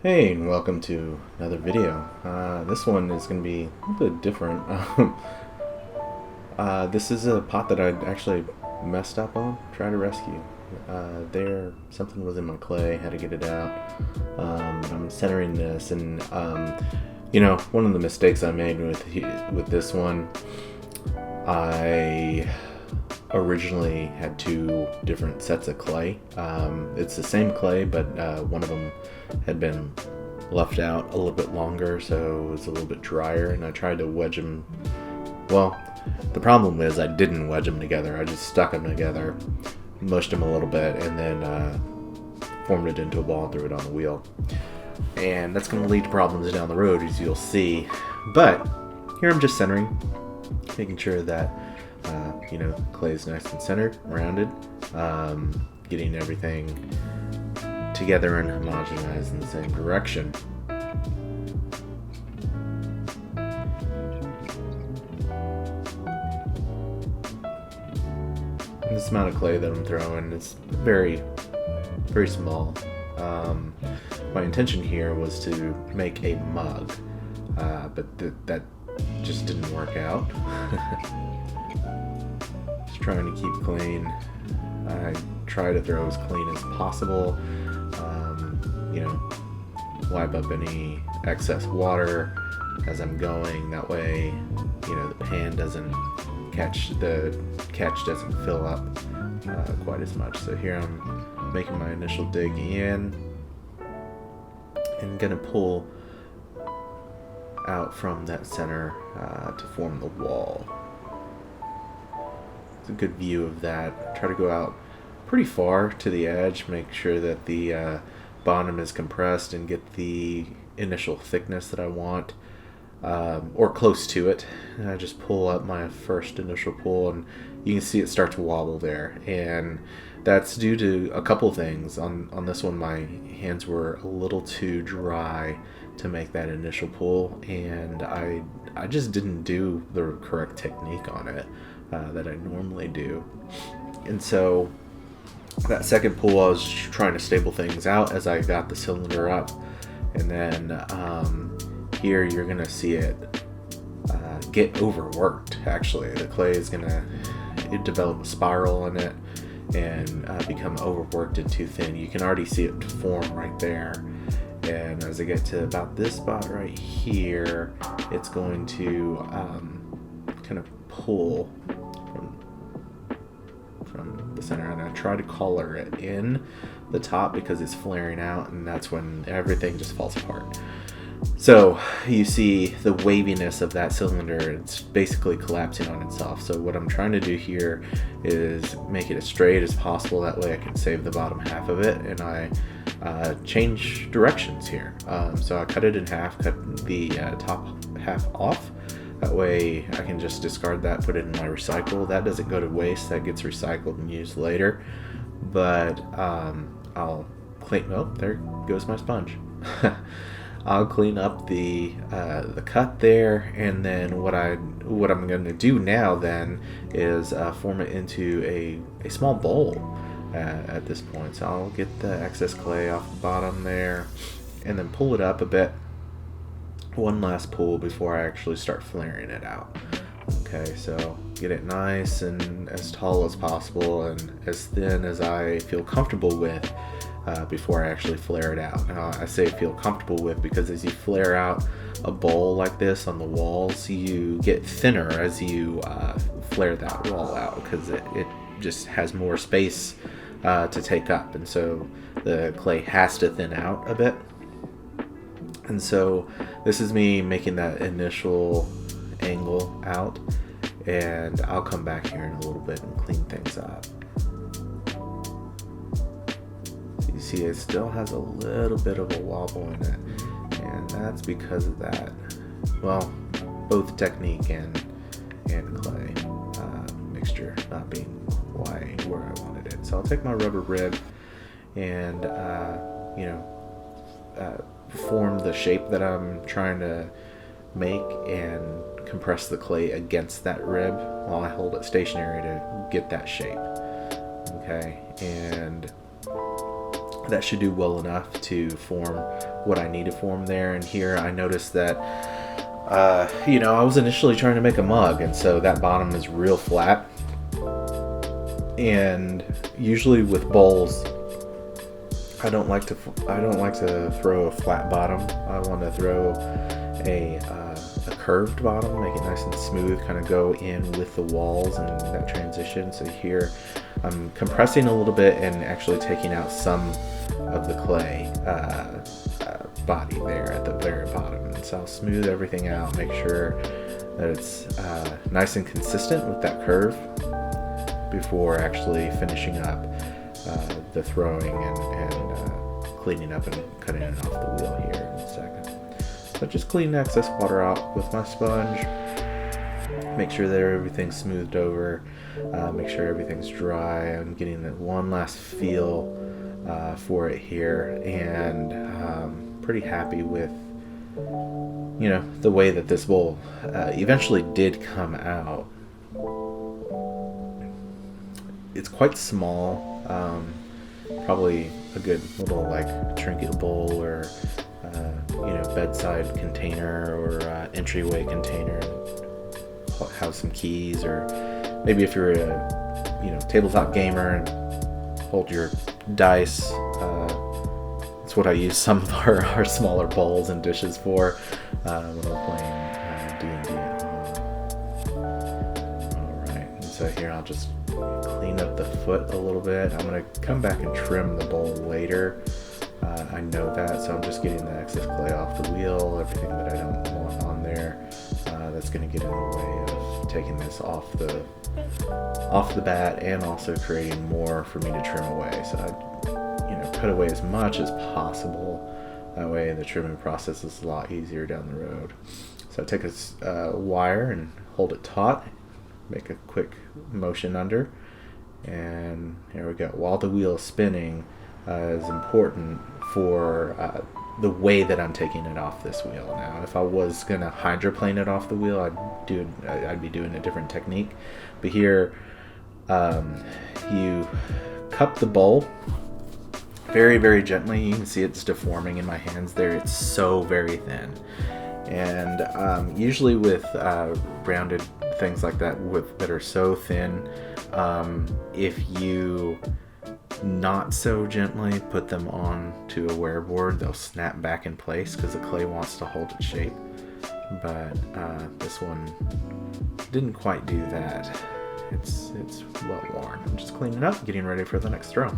Hey, and welcome to another video. This one is going to be a little bit different. This is a pot that I actually messed up on, trying to rescue. Something was in my clay, had to get it out. I'm centering this, and one of the mistakes I made with this one, I originally had two different sets of clay. It's the same clay, but one of them had been left out a little bit longer, so it was a little bit drier, and I tried to wedge them. Well, the problem is I didn't wedge them together. I just stuck them together, mushed them a little bit, and then formed it into a ball and threw it on the wheel. And that's going to lead to problems down the road, as you'll see. But here I'm just centering, making sure that clay is nice and centered, rounded, getting everything together and homogenized in the same direction. And this amount of clay that I'm throwing is very, very small. My intention here was to make a mug, but that just didn't work out. Just trying to keep clean. I try to throw as clean as possible. Wipe up any excess water as I'm going. That way, the pan doesn't the catch doesn't fill up quite as much. So here I'm making my initial dig in and gonna pull out from that center to form the wall. It's a good view of that. Try to go out pretty far to the edge, make sure that the bottom is compressed and get the initial thickness that I want, or close to it. And I just pull up my first initial pull, and you can see it start to wobble there, and that's due to a couple things. On this one, my hands were a little too dry to make that initial pull, and I just didn't do the correct technique on it that I normally do. And so that second pull, I was trying to stable things out as I got the cylinder up, and then here you're gonna see it get overworked. Actually, the clay is gonna develop a spiral in it and become overworked and too thin. You can already see it form right there. And as I get to about this spot right here, it's going to kind of pull from the center, and I try to collar it in the top because it's flaring out, and that's when everything just falls apart. So you see the waviness of that cylinder. It's basically collapsing on itself. So what I'm trying to do here is make it as straight as possible. That way I can save the bottom half of it, and I change directions here. So I cut it in half, cut the top half off. That way I can just discard that, put it in my recycle. That doesn't go to waste, that gets recycled and used later. But I'll clean, oh, there goes my sponge. I'll clean up the cut there, and then what I'm going to do now then is form it into a small bowl at this point. So I'll get the excess clay off the bottom there, and then pull it up a bit. One last pull before I actually start flaring it out. Okay, so get it nice and as tall as possible and as thin as I feel comfortable with before I actually flare it out. Now, I say feel comfortable with because as you flare out a bowl like this on the walls, you get thinner as you flare that wall out, because it just has more space to take up, and so the clay has to thin out a bit. And so this is me making that initial angle out, and I'll come back here in a little bit and clean things up. So you see it still has a little bit of a wobble in it, and that's because of that, well, both technique and clay mixture not being quite where I wanted it. So I'll take my rubber rib and form the shape that I'm trying to make and compress the clay against that rib while I hold it stationary to get that shape. Okay, and that should do well enough to form what I need to form there. And here I noticed that, I was initially trying to make a mug, and so that bottom is real flat. And usually with bowls, I don't like to throw a flat bottom. I want to throw a curved bottom, make it nice and smooth, kind of go in with the walls and that transition. So here I'm compressing a little bit and actually taking out some of the clay body there at the very bottom. And so I'll smooth everything out, make sure that it's nice and consistent with that curve before actually finishing up the throwing and cleaning up and cutting it off the wheel here in a second. So just clean excess water out with my sponge, make sure that everything's smoothed over, make sure everything's dry. I'm getting that one last feel for it here, and pretty happy with the way that this bowl eventually did come out. It's quite small, probably a good little trinket bowl or bedside container or entryway container. Have some keys, or maybe if you're a tabletop gamer and hold your dice. That's what I use some of our smaller bowls and dishes for when we're playing D&D at home. Alright, and so here I'll just clean up the foot a little bit. I'm going to come back and trim the bowl later. I know that, so I'm just getting the excess clay off the wheel, everything that I don't want on there. That's going to get in the way of taking this off the bat, and also creating more for me to trim away. So I cut away as much as possible. That way the trimming process is a lot easier down the road. So I take a wire and hold it taut, make a quick motion under, and here we go. While the wheel is spinning is important for the way that I'm taking it off this wheel. Now, if I was gonna hydroplane it off the wheel, I'd be doing a different technique. But here, you cup the bowl very, very gently. You can see it's deforming in my hands there. It's so very thin. And usually with rounded things like that that are so thin, if you not so gently put them on to a wear board, they'll snap back in place because the clay wants to hold its shape. But this one didn't quite do that. It's well worn. I'm just cleaning up, getting ready for the next throw.